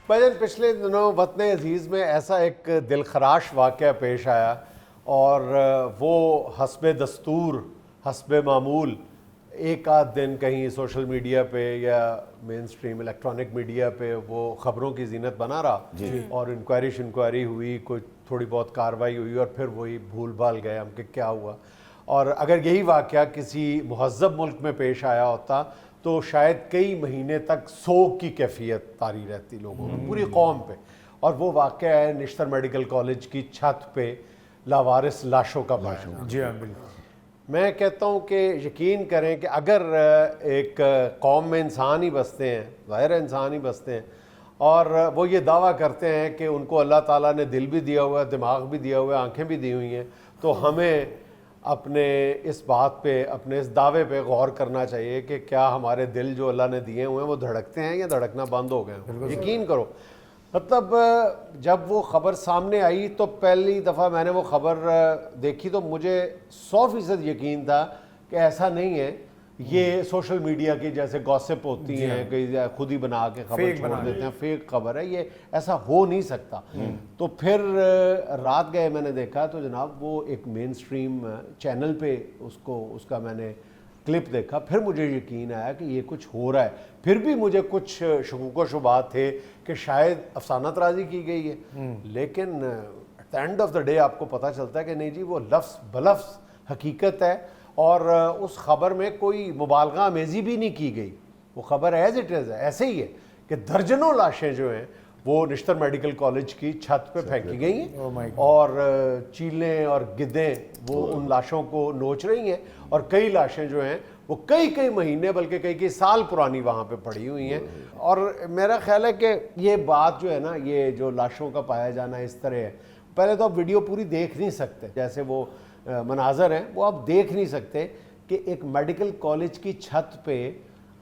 بھائی پچھلے دنوں وطن عزیز میں ایسا ایک دل خراش واقعہ پیش آیا اور وہ حسب دستور حسب معمول ایک آدھ دن کہیں سوشل میڈیا پہ یا مین سٹریم الیکٹرانک میڈیا پہ وہ خبروں کی زینت بنا رہا اور انکوائری ہوئی، کوئی تھوڑی بہت کارروائی ہوئی اور پھر وہی بھول بھال گئے ہم کہ کیا ہوا. اور اگر یہی واقعہ کسی مہذب ملک میں پیش آیا ہوتا تو شاید کئی مہینے تک سوگ کی کیفیت طاری رہتی لوگوں میں، پوری قوم پہ. اور وہ واقعہ ہے نشتر میڈیکل کالج کی چھت پہ لاوارث لاشوں کا پایا. جی ہاں بالکل. میں کہتا ہوں کہ یقین کریں کہ اگر ایک قوم میں انسان ہی بستے ہیں، ظاہر انسان ہی بستے ہیں، اور وہ یہ دعویٰ کرتے ہیں کہ ان کو اللہ تعالیٰ نے دل بھی دیا ہوا ہے، دماغ بھی دیا ہوا ہے، آنکھیں بھی دی ہوئی ہیں، تو ہمیں اپنے اس بات پہ، اپنے اس دعوے پہ غور کرنا چاہیے کہ کیا ہمارے دل جو اللہ نے دیے ہوئے ہیں وہ دھڑکتے ہیں یا دھڑکنا بند ہو گئے ہیں. یقین کرو، مطلب جب وہ خبر سامنے آئی تو پہلی دفعہ میں نے وہ خبر دیکھی تو مجھے 100% یقین تھا کہ ایسا نہیں ہے، یہ سوشل میڈیا کی جیسے گوسپ ہوتی ہیں کہ خود ہی بنا کے خبر چھوڑ دیتے ہیں، فیک خبر ہے، یہ ایسا ہو نہیں سکتا. تو پھر رات گئے میں نے دیکھا تو جناب وہ ایک مین سٹریم چینل پہ اس کا میں نے کلپ دیکھا، پھر مجھے یقین آیا کہ یہ کچھ ہو رہا ہے. پھر بھی مجھے کچھ شکوک و شبہات تھے کہ شاید افسانہ طرازی کی گئی ہے، لیکن at the end of the day آپ کو پتہ چلتا ہے کہ نہیں جی وہ لفظ بلفظ حقیقت ہے. اور اس خبر میں کوئی مبالغہ آمیزی بھی نہیں کی گئی، وہ خبر ایز اٹ از ہے، ایسے ہی ہے کہ درجنوں لاشیں جو ہیں وہ نشتر میڈیکل کالج کی چھت پہ پھینکی گئی ہیں اور چیلیں اور گدیں وہ ان لاشوں کو نوچ رہی ہیں، اور کئی لاشیں جو ہیں وہ کئی مہینے بلکہ کئی سال پرانی وہاں پہ پڑی ہوئی ہیں. اور میرا خیال ہے کہ یہ بات جو ہے نا، یہ جو لاشوں کا پایا جانا اس طرح ہے، پہلے تو آپ ویڈیو پوری دیکھ نہیں سکتے، جیسے وہ مناظر ہیں وہ آپ دیکھ نہیں سکتے کہ ایک میڈیکل کالج کی چھت پہ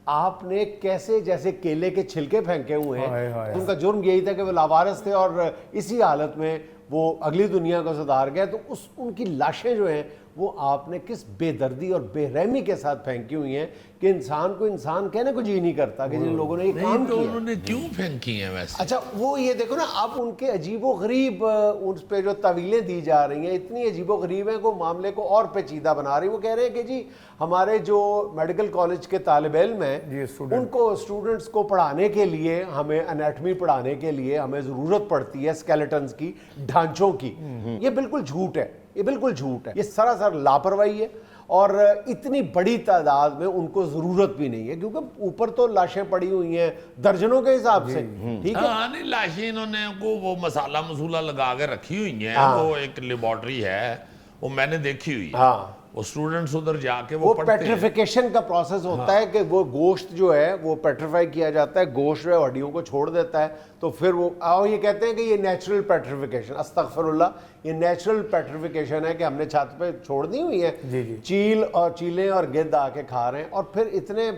آپ نے کیسے جیسے کیلے کے چھلکے پھینکے ہوئے ہیں. ان کا جرم یہی تھا کہ وہ لاوارث تھے اور اسی حالت میں وہ اگلی دنیا کو سدھار گئے. تو ان کی لاشیں جو ہیں وہ آپ نے کس بے دردی اور بے رحمی کے ساتھ پھینکی ہوئی ہیں کہ انسان کو انسان کہنے کو جی نہیں کرتا کہ جن لوگوں نے یہ کام کیا. انہوں نے کیوں پھینکی ہیں ویسے؟ اچھا وہ یہ دیکھو نا، اب ان کے عجیب و غریب ان پہ جو تعویلیں دی جا رہی ہیں اتنی عجیب و غریب ہیں کہ معاملے کو اور پیچیدہ بنا رہی ہیں. وہ کہہ رہے ہیں کہ جی ہمارے جو میڈیکل کالج کے طالب علم ہیں ان کو اسٹوڈنٹس کو پڑھانے کے لیے، ہمیں انیٹمی پڑھانے کے لیے ہمیں ضرورت پڑتی ہے اسکیلیٹنز کی، ڈھانچوں کی. یہ بالکل جھوٹ ہے، یہ بالکل جھوٹ ہے، یہ سراسر لاپرواہی ہے. اور اتنی بڑی تعداد میں ان کو ضرورت بھی نہیں ہے کیونکہ اوپر تو لاشیں پڑی ہوئی ہیں درجنوں کے حساب سے. ٹھیک ہے، ہاں نہیں، لاشیں انہوں نے وہ مسالہ مسولہ لگا کے رکھی ہوئی ہیں. وہ ایک لیبارٹری ہے، وہ میں نے دیکھی ہوئی ہے. ہاں وہ اسٹوڈنٹس ادھر جا کے وہ پڑھتے ہیں. پیٹریفیکیشن کا پروسیس ہوتا ہے کہ وہ گوشت جو ہے وہ پیٹریفائی کیا جاتا ہے، گوشت جو ہے ہڈیوں کو چھوڑ دیتا ہے، تو پھر وہ یہ کہتے ہیں کہ یہ نیچرل پیٹریفیکیشن، استغفر اللہ، یہ نیچرل پیٹریفیکیشن ہے کہ ہم نے چھت پہ چھوڑ دی ہوئی ہیں، چیلیں اور گدھ آ کے کھا رہے ہیں. اور پھر اتنے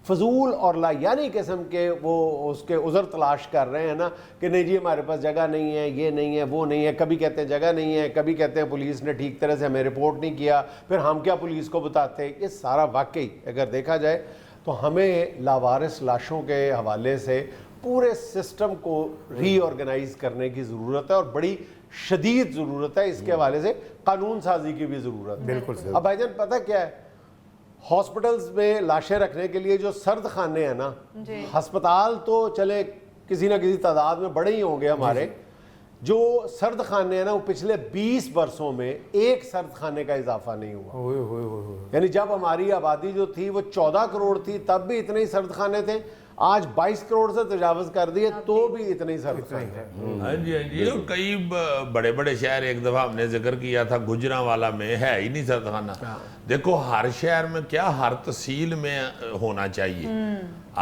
فضول اور لا یعنی قسم کے وہ اس کے عذر تلاش کر رہے ہیں نا کہ نہیں جی ہمارے پاس جگہ نہیں ہے، یہ نہیں ہے، وہ نہیں ہے. کبھی کہتے ہیں جگہ نہیں ہے، کبھی کہتے ہیں پولیس نے ٹھیک طرح سے ہمیں رپورٹ نہیں کیا، پھر ہم کیا پولیس کو بتاتے ہیں. یہ سارا واقعی اگر دیکھا جائے تو ہمیں لاوارث لاشوں کے حوالے سے پورے سسٹم کو ری آرگنائز کرنے کی ضرورت ہے اور بڑی شدید ضرورت ہے. اس کے حوالے سے قانون سازی کی بھی ضرورت ہے. بالکل. اب بھائی جان پتہ کیا ہے، ہاسپٹلز میں لاشیں رکھنے کے لیے جو سرد خانے ہیں نا، ہسپتال تو چلے کسی نہ کسی تعداد میں بڑے ہی ہوں گے ہمارے، جو سرد خانے ہیں نا وہ پچھلے 20 برسوں میں ایک سرد خانے کا اضافہ نہیں ہوا. یعنی جب ہماری آبادی جو تھی وہ 14 کروڑ تھی تب بھی اتنے ہی سرد خانے تھے، آج 22 کروڑ سے تجاوز کر دیے تو بھی اتنے ہی سرد خانے ہیں. ہاں جی ہاں جی. کئی بڑے بڑے شہر، ایک دفعہ ہم نے ذکر کیا تھا گجرانوالہ میں ہے ہی نہیں سرد خانہ. دیکھو ہر شہر میں کیا ہر تحصیل میں ہونا چاہیے.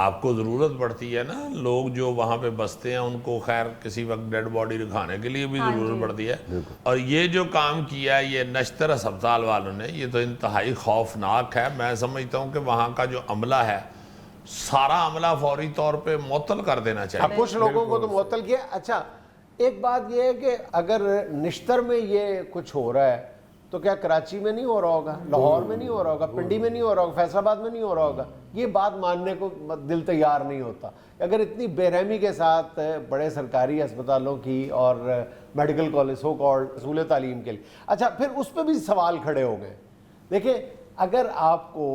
آپ کو ضرورت پڑتی ہے نا، لوگ جو وہاں پہ بستے ہیں ان کو خیر کسی وقت ڈیڈ باڈی رکھانے کے لیے بھی ضرورت پڑتی ہے. اور یہ جو کام کیا ہے یہ نشتر ہسپتال والوں نے، یہ تو انتہائی خوفناک ہے. میں سمجھتا ہوں کہ وہاں کا جو عملہ ہے سارا عملہ فوری طور پہ معطل کر دینا چاہیے. کچھ لوگوں کو تو معطل کیا. اچھا ایک بات یہ ہے کہ اگر نشتر میں یہ کچھ ہو رہا ہے تو کیا کراچی میں نہیں ہو رہا ہوگا, لاہور میں نہیں ہو رہا ہوگا, پنڈی میں نہیں ہو رہا ہوگا, فیصل آباد میں نہیں ہو رہا ہوگا؟ یہ بات ماننے کو دل تیار نہیں ہوتا. اگر اتنی بے رحمی کے ساتھ بڑے سرکاری اسپتالوں کی اور میڈیکل کالج سو کالڈ حصول تعلیم کے لیے, اچھا پھر اس پہ بھی سوال کھڑے ہو گئے. دیکھیں اگر آپ کو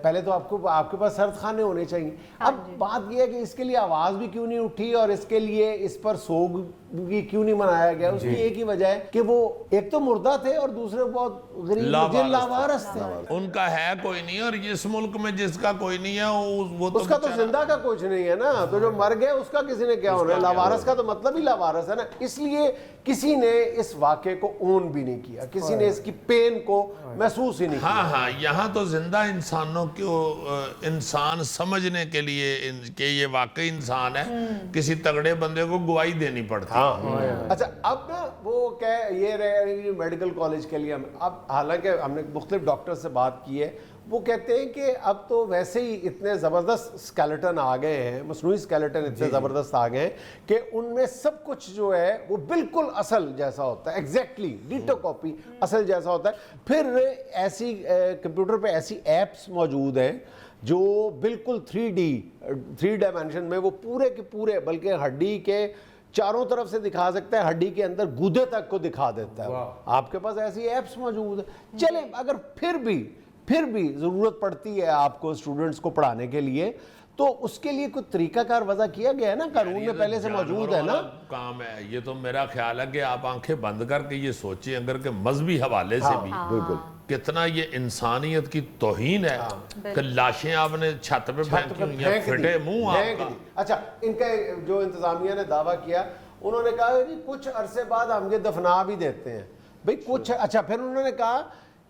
پہلے تو آپ کے پاس سرد خانے ہونے چاہیے. اب بات یہ ہے کہ اس کے لیے آواز بھی کیوں نہیں اٹھی اور اس کے لیے اس پر سوگ بھی کیوں نہیں منایا گیا؟ اس کی ایک ہی وجہ ہے کہ وہ ایک تو مردہ تھے اور دوسرے بہت غریب لاوارث تھے. ان کا ہے کوئی نہیں, اور اس ملک میں جس کا کوئی نہیں ہے وہ اس کا تو زندہ کا کچھ نہیں ہے نا, تو جو مر گئے اس کا کسی نے کیا ہونا ہے؟ لاوارث کا تو مطلب ہی لاوارث ہے نا. اس لیے کسی نے اس واقعے کو اون بھی نہیں کیا, کسی نے اس کی پین کو محسوس ہی نہیں کیا. ہاں یہاں تو زندہ انسانوں کو انسان سمجھنے کے لیے کہ یہ واقعی انسان ہے, کسی تگڑے بندے کو گواہی دینی پڑتی. اچھا اب نا وہ یہ رہے میڈیکل کالج کے لیے اب حالانکہ ہم نے مختلف ڈاکٹر سے بات کی ہے, وہ کہتے ہیں کہ اب تو ویسے ہی اتنے زبردست اسکیلیٹن آ گئے ہیں, مصنوعی اسکیلیٹن اتنے زبردست آ گئے ہیں کہ ان میں سب کچھ جو ہے وہ بالکل اصل جیسا ہوتا ہے, ایگزیکٹلی ڈیٹو کاپی اصل جیسا ہوتا ہے. پھر ایسی کمپیوٹر پہ ایسی ایپس موجود ہیں جو بالکل 3 ڈائمینشن میں وہ پورے کے پورے, بلکہ ہڈی کے چاروں طرف سے دکھا سکتا ہے, ہڈی کے اندر گودے تک کو دکھا دیتا ہے. آپ کے پاس ایسی ایپس موجود ہیں. چلیں اگر پھر بھی ضرورت پڑتی ہے آپ کو اسٹوڈنٹس کو پڑھانے کے لیے, تو اس کے لیے کوئی طریقہ کار وضع کیا گیا ہے نا, قانون میں پہلے سے موجود ہے نا. کام ہے یہ تو میرا خیال ہے کہ آپ آنکھیں بند کر کے یہ سوچیں اگر کہ مذہبی حوالے سے بھی بالکل کتنا یہ انسانیت کی توہین ہے کہ لاشیں آپ نے چھت پہ پھینکی ہوئی ہیں, پھٹے منہ آپ کا. اچھا ان کا جو انتظامیہ نے دعویٰ کیا, انہوں نے کہا کہ کچھ عرصے بعد ہم یہ دفنا بھی دیتے ہیں بھئی کچھ. اچھا پھر انہوں نے کہا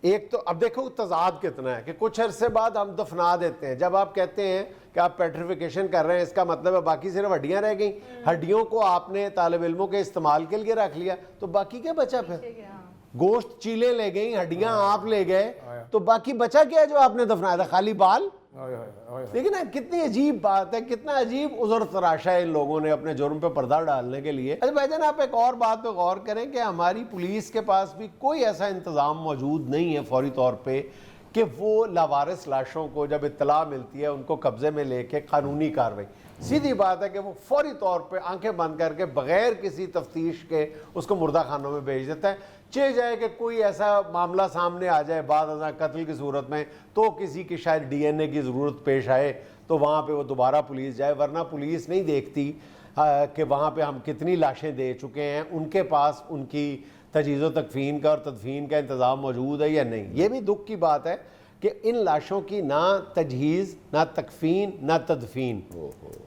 ایک تو اب دیکھو تضاد کتنا ہے کہ کچھ عرصے بعد ہم دفنا دیتے ہیں. جب آپ کہتے ہیں کہ آپ پیٹریفیکیشن کر رہے ہیں, اس کا مطلب ہے باقی صرف ہڈیاں رہ گئیں, ہڈیوں کو آپ نے طالب علموں کے استعمال کے لیے رکھ لیا, تو باقی کیا بچا؟ پھر گوشت چیلیں لے گئیں, ہڈیاں آپ لے گئے, تو باقی بچا کیا جو آپ نے دفنایا تھا؟ خالی بال. لیکن کتنی عجیب بات ہے, کتنا عجیب عذر تراشا ہے ان لوگوں نے اپنے جرم پہ پردہ ڈالنے کے لیے. اچھا بھائی جان آپ ایک اور بات پہ غور کریں کہ ہماری پولیس کے پاس بھی کوئی ایسا انتظام موجود نہیں ہے فوری طور پہ کہ وہ لاوارث لاشوں کو جب اطلاع ملتی ہے ان کو قبضے میں لے کے قانونی کارروائی. سیدھی بات ہے کہ وہ فوری طور پہ آنکھیں بند کر کے بغیر کسی تفتیش کے اس کو مردہ خانوں میں بھیج دیتا ہے. چہ جائے کہ کوئی ایسا معاملہ سامنے آ جائے بعد ازاں قتل کی صورت میں, تو کسی کی شاید ڈی این اے کی ضرورت پیش آئے تو وہاں پہ وہ دوبارہ پولیس جائے, ورنہ پولیس نہیں دیکھتی کہ وہاں پہ ہم کتنی لاشیں دے چکے ہیں, ان کے پاس ان کی تجہیز و تکفین کا اور تدفین کا انتظام موجود ہے یا نہیں. یہ بھی دکھ کی بات ہے کہ ان لاشوں کی نہ تجہیز, نہ تکفین, نہ تدفین,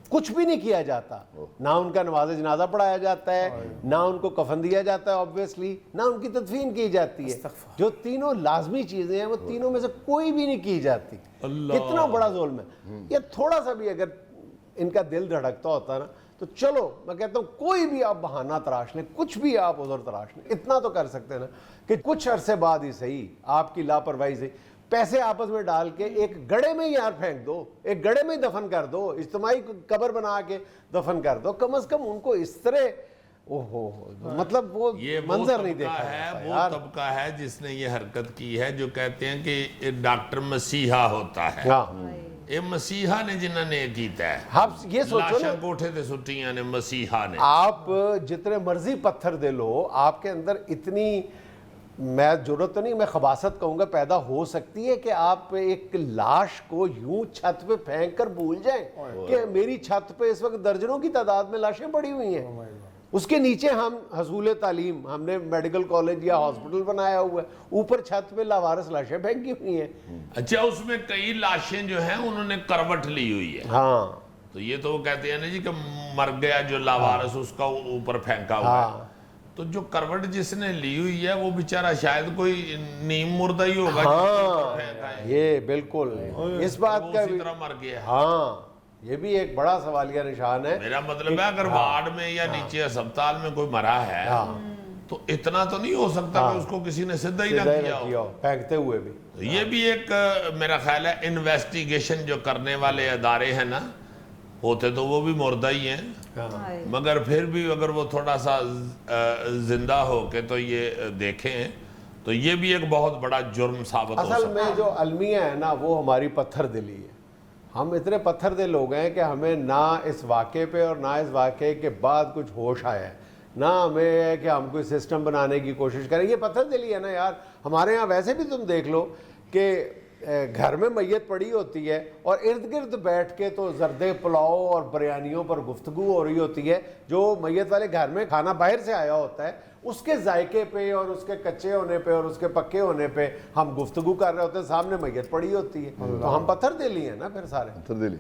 کچھ بھی نہیں کیا جاتا. نہ ان کا نماز جنازہ پڑھایا جاتا ہے, نہ ان کو کفن دیا جاتا ہے آبویسلی, نہ ان کی تدفین کی جاتی ہے. جو تینوں لازمی چیزیں ہیں وہ تینوں میں سے کوئی بھی نہیں کی جاتی. کتنا بڑا ظلم ہے یہ. تھوڑا سا بھی اگر ان کا دل دھڑکتا ہوتا نا تو چلو میں کہتا ہوں کوئی بھی آپ بہانہ تراش لیں, کچھ بھی آپ عذر تراش لیں, اتنا تو کر سکتے ہیں نا کہ کچھ عرصے بعد ہی صحیح آپ کی لاپرواہی سے پیسے آپس میں ڈال کے ایک گڑھے میں ہی یار پھینک دو, ایک گڑھے میں ہی دفن کر دو, اجتماعی قبر بنا کے دفن کر دو. کم از کم ان کو اس طرح مطلب وہ منظر نہیں دیکھا ہے. وہ طبقہ ہے جس نے یہ حرکت کی ہے جو کہتے ہیں کہ ڈاکٹر مسیحا ہوتا ہے. یہ مسیحا نے جنہوں نے کیتا ہے. آپ یہ سوچو نا, کوٹھے تے سٹیاں نے مسیحا نے. آپ جتنے مرضی پتھر دے لو, آپ کے اندر اتنی میں ضرورت تو نہیں, میں خباثت کہوں گا, پیدا ہو سکتی ہے کہ آپ ایک لاش کو یوں چھت پہ پھینک کر بھول جائیں کہ میری چھت پہ اس وقت درجنوں کی تعداد میں لاشیں پڑی ہوئی ہیں. اس کے نیچے ہم حصول تعلیم, ہم نے میڈیکل کالج یا ہاسپٹل بنایا ہوا ہے, اوپر چھت پہ لاوارث لاشیں پھینکی ہوئی ہیں. اچھا اس میں کئی لاشیں جو ہیں انہوں نے کروٹ لی ہوئی ہے. ہاں تو یہ تو وہ کہتے ہیں نا جی کہ مر گیا جو لاوارث اس کا اوپر پھینکا ہوا ہے. تو جو کروٹ جس نے لی ہوئی ہے وہ بیچارہ شاید کوئی نیم مردہ ہی ہوگا. ہاں یہ بالکل اس بات کا اسی طرح مر گیا. ہاں یہ بھی ایک بڑا سوالیہ نشان ہے. میرا مطلب ہے اگر وارڈ میں یا نیچے اسپتال میں کوئی مرا ہے تو اتنا تو نہیں ہو سکتا کہ اس کو کسی نے سدھا ہی نہ کیا ہو پھینکتے ہوئے بھی. یہ بھی ایک میرا خیال ہے انویسٹیگیشن جو کرنے والے ادارے ہیں نا, ہوتے تو وہ بھی مردہ ہی ہیں, مگر پھر بھی اگر وہ تھوڑا سا زندہ ہو کے تو یہ دیکھیں تو یہ بھی ایک بہت بڑا جرم ثابت ہو اصل سکتا میں جو المیہ ہے نا وہ ہماری پتھر دلی ہے. ہم اتنے پتھر دل لوگ ہیں کہ ہمیں نہ اس واقعے پہ اور نہ اس واقعے کے بعد کچھ ہوش آیا ہے, نہ ہمیں ہے کہ ہم کوئی سسٹم بنانے کی کوشش کریں. یہ پتھر دلی ہے نا یار. ہمارے ہاں ویسے بھی تم دیکھ لو کہ گھر میں میت پڑی ہوتی ہے اور ارد گرد بیٹھ کے تو زردے پلاؤ اور بریانیوں پر گفتگو ہو رہی ہوتی ہے. جو میت والے گھر میں کھانا باہر سے آیا ہوتا ہے اس کے ذائقے پہ اور اس کے کچے ہونے پہ اور اس کے پکے ہونے پہ ہم گفتگو کر رہے ہوتے ہیں, سامنے میت پڑی ہوتی ہے. تو ہم پتھر دلی ہیں نا پھر سارے. پتھر دلی.